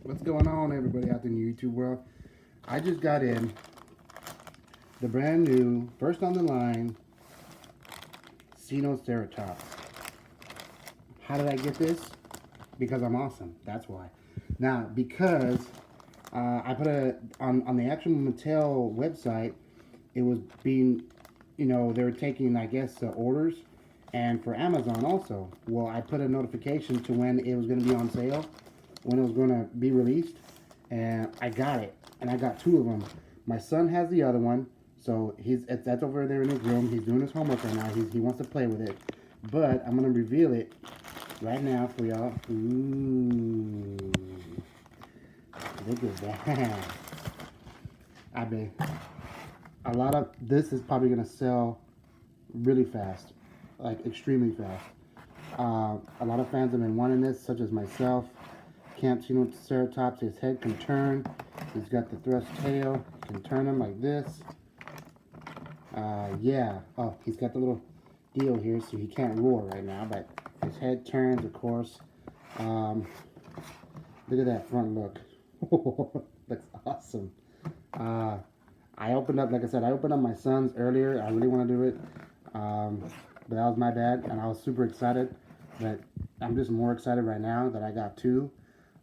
What's going on, everybody out there in the YouTube world? I just got in the brand new, first on the line, Sinoceratops. How did I get this? Because I'm awesome. That's why. Now, because I put on the actual Mattel website, it was being, they were taking, I guess, orders, and for Amazon also. Well, I put a notification to when it was going to be on sale, when it was going to be released, and I got it, and I got 2 of them. My son has the other one, so that's over there in his room. He's doing his homework right now. He wants to play with it, but I'm going to reveal it right now for y'all. Ooh, look at that. I mean, a lot of this is probably going to sell really fast, like extremely fast. A lot of fans have been wanting this, such as myself. Camp Sinoceratops, his head can turn. He's got the thrust tail. You can turn him like this. Yeah. Oh, he's got the little deal here, so he can't roar right now, but his head turns, of course. Look at that front look. Looks awesome. I opened up, like I said, I opened up my son's earlier. I really want to do it, but that was my bad, and I was super excited. But I'm just more excited right now that I got 2.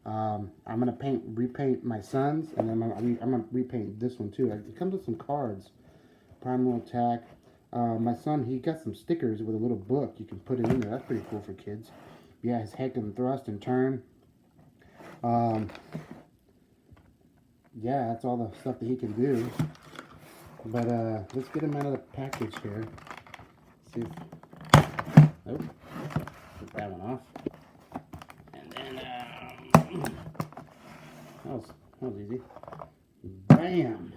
I'm gonna repaint my son's, and then I'm gonna repaint this one too. It comes with some cards. Primal attack. My son, he got some stickers with a little book. You can put it in there. That's pretty cool for kids. Yeah, his head can thrust and turn. Yeah, that's all the stuff that he can do. But let's get him out of the package here. See if, oh, put that one off. And then that was easy. Bam!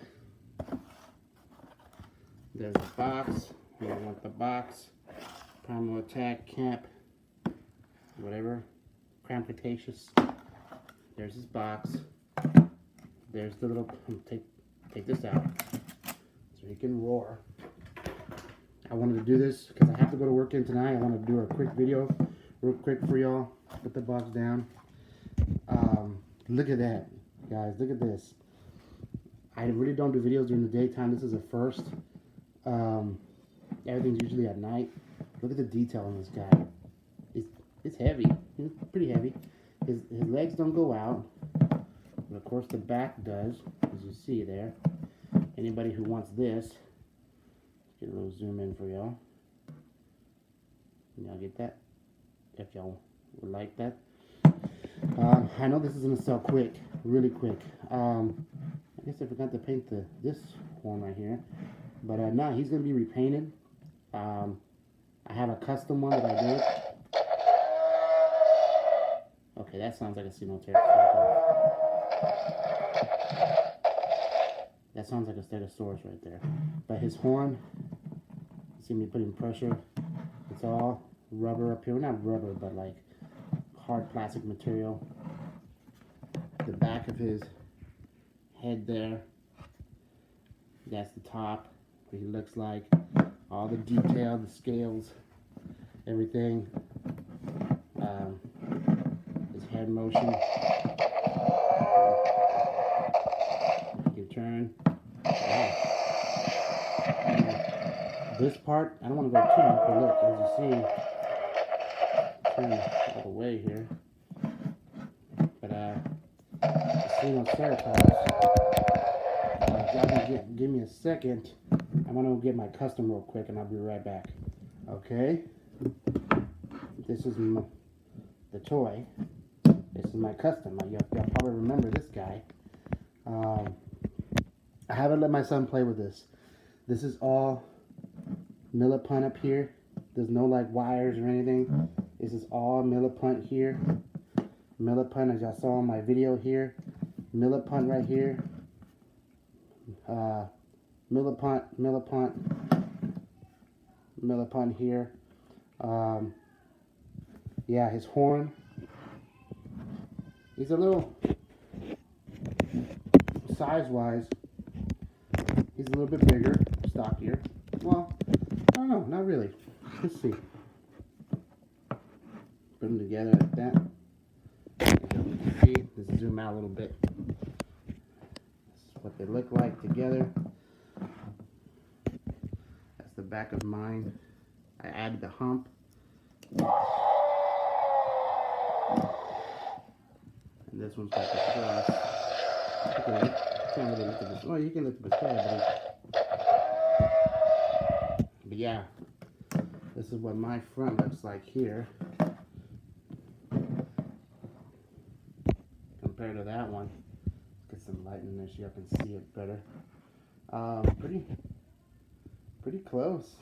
There's the box. I don't want the box. Primal attack, camp, whatever. Crantacus. There's his box. There's the little. Take this out so he can roar. I wanted to do this because I have to go to work in tonight. I want to do a quick video, real quick for y'all. Put the box down. Look at that, guys. Look at this. I really don't do videos during the daytime. This is a first. Everything's usually at night. Look at the detail on this guy. It's heavy. It's pretty heavy. His legs don't go out, but of course the back does, as you see there. Anybody who wants this, get a little zoom in for y'all. Y'all get that? If y'all would like that. I know this is gonna sell quick, really quick. I guess I forgot to paint this one right here. But no, he's going to be repainted. I have a custom one that I did. Okay, that sounds like a Sinoceratops. That sounds like a Stegosaurus right there. But his horn, you see me putting pressure. It's all rubber up here. Well, not rubber, but like hard plastic material. The back of his head there. That's the top. What he looks like, all the detail, the scales, everything. His head motion. You can turn. Wow. This part, I don't want to go too much, but look, as you see, turn all the way here. But the Sinoceratops. Give me a second. I'm gonna get my custom real quick, and I'll be right back. Okay. This is the toy. This is my custom. Y'all probably remember this guy. I haven't let my son play with this. This is all millipunt up here. There's no like wires or anything. This is all millipunt here. Millipunt, as y'all saw in my video here. Millipunt right here. Millipunt here. Yeah, his horn. He's a little, size-wise, he's a little bit bigger, stockier. Well, I don't know, not really. Let's see. Put them together like that. See, this is zoom out a little bit. This is what they look like together. That's the back of mine. I added the hump. And this one's like a cross. Okay, can't really lift up his, well, you can lift up his head, but yeah, this is what my front looks like here compared to that one. Let's get some light in there so y'all can see it better. Pretty close.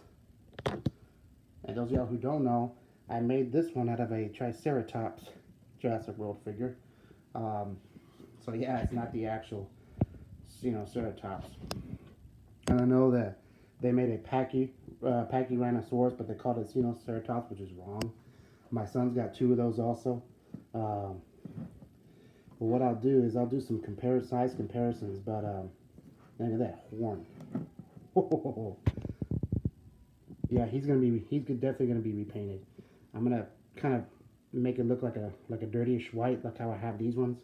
And those of y'all who don't know, I made this one out of a Triceratops Jurassic World figure. So yeah, it's not the actual Sinoceratops. And I know that they made a Pachyrhinosaurus, but they called it Sinoceratops, which is wrong. My son's got 2 of those also. But what I'll do is I'll do some size comparisons. But look at that horn. Yeah, he's definitely gonna be repainted. I'm gonna kind of make it look like a dirtyish white, like how I have these ones.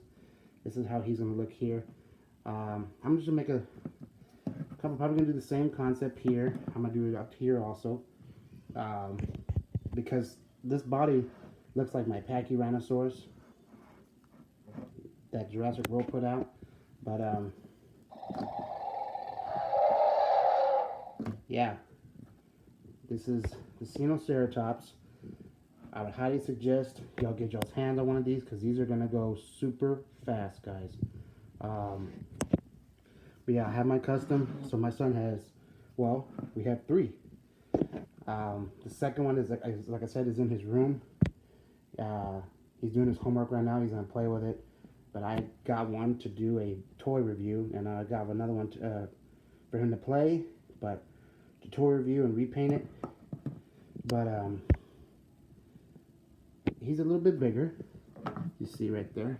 This is how he's gonna look here. I'm just gonna make probably gonna do the same concept here. I'm gonna do it up here also, because this body looks like my Pachyrhinosaurus that Jurassic World put out. But yeah, this is the Sinoceratops. I would highly suggest y'all get y'all's hands on one of these because these are gonna go super fast, guys. But yeah, I have my custom. So my son has, well, we have 3. The second one is like I said, is in his room. He's doing his homework right now. He's gonna play with it. But I got one to do a toy review, and I got another one for him to play, but to toy review and repaint it. But he's a little bit bigger. You see right there.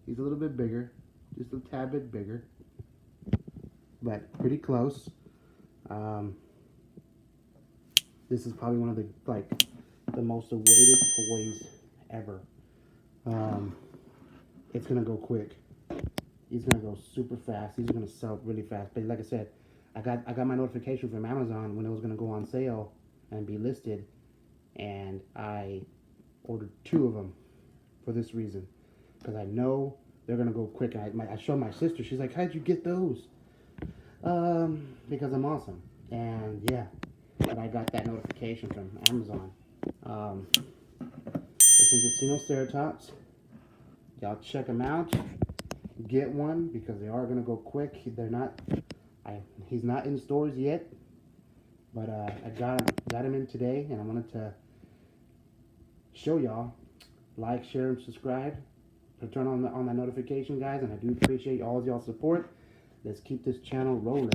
He's a little bit bigger, just a tad bit bigger, but pretty close. This is probably one of the most awaited toys ever. It's gonna go quick. He's gonna go super fast. These are gonna sell really fast. But like I said, I got my notification from Amazon when it was gonna go on sale and be listed, and I ordered 2 of them for this reason, because I know they're gonna go quick. I showed my sister. She's like, "How'd you get those?" Because I'm awesome. And yeah, but I got that notification from Amazon. This is the Sinoceratops. Y'all check them out. Get one because they are gonna go quick. He's not in stores yet, but I got him in today, and I wanted to show y'all. Like, share, and subscribe. Turn on that notification, guys, and I do appreciate all of y'all's support. Let's keep this channel rolling.